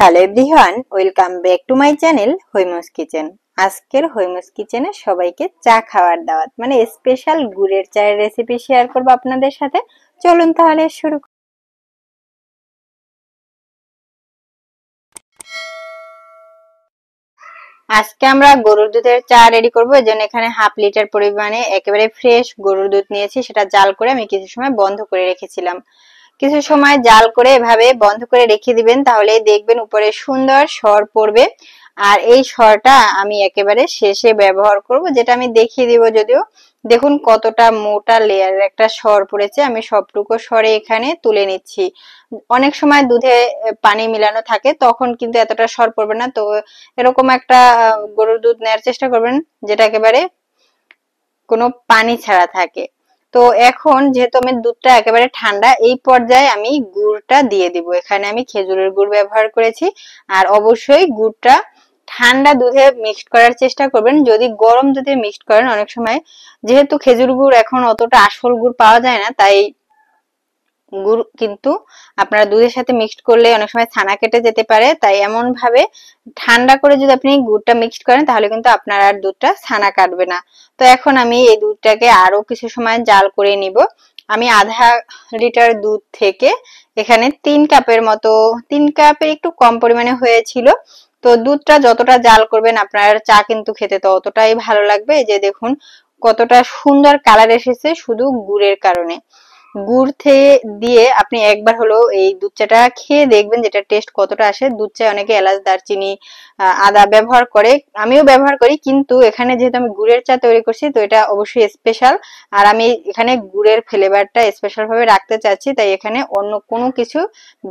Hello everyone, welcome back to my channel হৈমস kitchen. আজকের হৈমস কিচেনে সবাইকে চা খাওয়ার দাওয়াত, মানে স্পেশাল গুড়ের চায়ের রেসিপি শেয়ার করব আপনাদের সাথে। চলুন তাহলে শুরু। আজকে আমরা গরুর দুধের চা রেডি করব। এজন্য এখানে হাফ লিটার পরিমাণে একেবারে ফ্রেশ গরুর দুধ নিয়েছি। সেটা জাল করে আমি কিছু সময় বন্ধ করে রেখেছিলাম। কিছু সময় জাল করে এভাবে বন্ধ করে রেখে দিবেন, তাহলে দেখবেন উপরে সুন্দর সর পড়বে। আর এই সরটা আমি একেবারে শেষে ব্যবহার করব, যেটা আমি দেখিয়ে দিব। যদিও দেখুন কতটা মোটা লেয়ারের একটা সর পড়েছে, আমি সবটুকু সরে এখানে তুলে নিচ্ছি। অনেক সময় দুধে পানি মিলানো থাকে, তখন কিন্তু এতটা সর পড়বে না। তো এরকম একটা গরুর দুধ নেওয়ার চেষ্টা করবেন যেটা একেবারে কোনো পানি ছাড়া থাকে। তো এখন যেহেতু আমি দুধটা একেবারে ঠান্ডা, এই পর্যায়ে আমি গুড়টা দিয়ে দিব। এখানে আমি খেজুরের গুড় ব্যবহার করেছি। আর অবশ্যই গুড়টা ঠান্ডা দুধে মিক্সড করার চেষ্টা করবেন। যদি গরম দুধে মিক্সড করেন, অনেক সময় যেহেতু খেজুর গুড় এখন অতটা আসল গুড় পাওয়া যায় না, তাই গুড় কিন্তু আপনারা দুধের সাথে মিক্সড করলে অনেক সময় ছানা কেটে যেতে পারে। তাই এমন ভাবে ঠান্ডা করে যদি আপনি গুড়টা মিক্সড করেন, তাহলে কিন্তু আপনার আর দুধটা ছানা কাটবে না। তো এখন আমি এই দুধটাকে আরো কিছু সময় জাল করে নিব। আমি আধা লিটার দুধ থেকে এখানে 3 কাপের মতো, 3 কাপের একটু কম পরিমাণে হয়েছিল। তো দুধটা যতটা জাল করবেন, আপনার চা কিন্তু খেতে তো অতটাই ভালো লাগবে। এই যে দেখুন কতটা সুন্দর কালার এসেছে শুধু গুড়ের কারণে। গুড় দিয়ে আপনি একবার হলো এই দুধ চাটা খেয়ে দেখবেন যেটা টেস্ট কতটা আসে। দুধ চায় অনেকে এলাচ, দারচিনি, আদা ব্যবহার করে, আমিও ব্যবহার করি, কিন্তু এখানে যেহেতু আমি গুড়ের চা তৈরি করছি, তো এটা অবশ্যই স্পেশাল। আর আমি এখানে গুড়ের ফ্লেভারটা স্পেশাল ভাবে রাখতে চাচ্ছি, তাই এখানে অন্য কোনো কিছু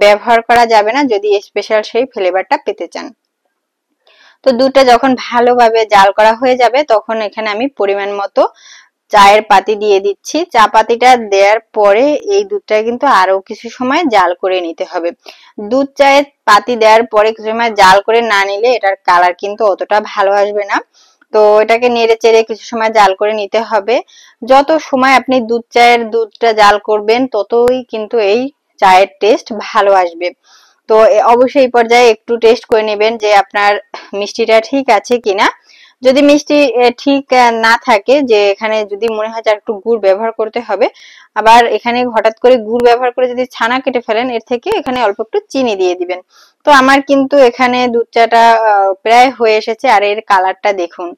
ব্যবহার করা যাবে না যদি স্পেশাল সেই ফ্লেভারটা পেতে চান। তো দুধটা যখন ভালোভাবে জাল করা হয়ে যাবে, তখন এখানে আমি পরিমাণ মতো চায়ের পাতি দিয়ে দিচ্ছি। চা পাতিটা দেওয়ার পরে এই দুধটা কিন্তু আরো কিছু সময় জাল করে নিতে হবে। দুধ চায়ের পাতি দেওয়ার পরে কিছু সময় জাল করে না নিলে এটার কালার কিন্তু অতটা ভালো আসবে না। তো এটাকে নেড়ে চেড়ে কিছু সময় জাল করে নিতে হবে। যত সময় আপনি দুধটা জাল করবেন, ততই কিন্তু এই চায়ের টেস্ট ভালো আসবে। তো অবশ্যই এই পর্যায়ে একটু টেস্ট করে নেবেন যে আপনার মিষ্টিটা ঠিক আছে কিনা। যদি মিষ্টি ঠিক না থাকে, যে এখানে যদি মনে হয় যে একটু গুড় ব্যবহার করতে হবে, আবার এখানে হঠাৎ করে গুড় ব্যবহার করে যদি ছানা কেটে ফেলেন, এর থেকে এখানে অল্প একটু চিনি দিয়ে দিবেন। তো আমার কিন্তু এখানে দুধ চাটা প্রায় হয়ে এসেছে। আর এর কালারটা দেখুন,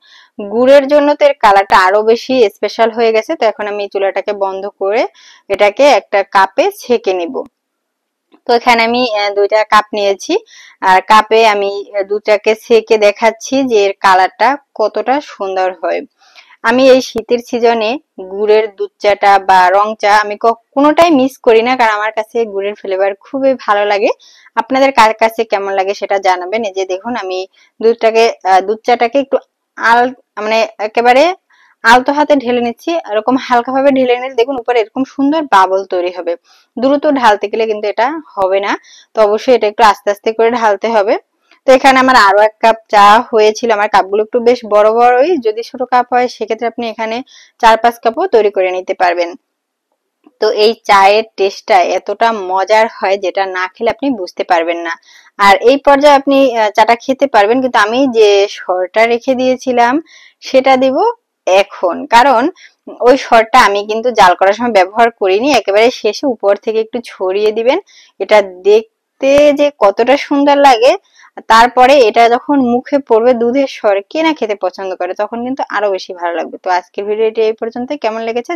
গুড়ের জন্য তো এর কালারটা আরো বেশি স্পেশাল হয়ে গেছে। তো এখন আমি চুলাটাকে বন্ধ করে এটাকে একটা কাপে ছেঁকে নিব। তো এখানে আমি 2টা কাপ নিয়েছি। আর কাপে আমি দুধটাকে ছেঁকে দেখাচ্ছি যে এর কালারটা কতটা সুন্দর হয়। আমি এই শীতের সিজনে গুড়ের দুধ চাটা বা রং চা আমি কোনোটাই মিস করি না, কারণ আমার কাছে গুড়ের ফ্লেভার খুবই ভালো লাগে। আপনাদের কার কাছে কেমন লাগে সেটা জানাবেন। এই যে দেখুন আমি দুধ চাটাকে একটু আল মানে একেবারে আলতো হাতে ঢেলে নিচ্ছি। এরকম হালকা ভাবে ঢেলে নিলে দেখুন উপরে এরকম সুন্দর বাবল তৈরি হবে। দ্রুত ঢালতে গেলে কিন্তু এটা হবে না। তো অবশ্যই এটা একটু আস্তে আস্তে করে ঢালতে হবে। তো এখানে আমার আরো 1 কাপ চা হয়েছিল। আমার কাপগুলো একটু বেশ বড় বড়ই, যদি ছোট কাপ হয় সেক্ষেত্রে আপনি এখানে 4-5 কাপও তৈরি করে নিতে পারবেন। তো এই চায়ের টেস্টটা এতটা মজার হয়, যেটা না খেলে আপনি বুঝতে পারবেন না। আর এই পর্যায়ে আপনি চাটা খেতে পারবেন, কিন্তু আমি যে সরটা রেখে দিয়েছিলাম সেটা দিব এখন। কারণ ওই সরটা আমি কিন্তু জাল করার সময় ব্যবহার করিনি, একেবারে শেষে উপর থেকে একটু ছড়িয়ে দিবেন। এটা দেখতে যে কতটা সুন্দর লাগে, তারপরে এটা যখন মুখে পড়বে, দুধের সর কে না খেতে পছন্দ করে, তখন কিন্তু আরো বেশি ভালো লাগবে। তো আজকের ভিডিওটি এই পর্যন্ত। কেমন লেগেছে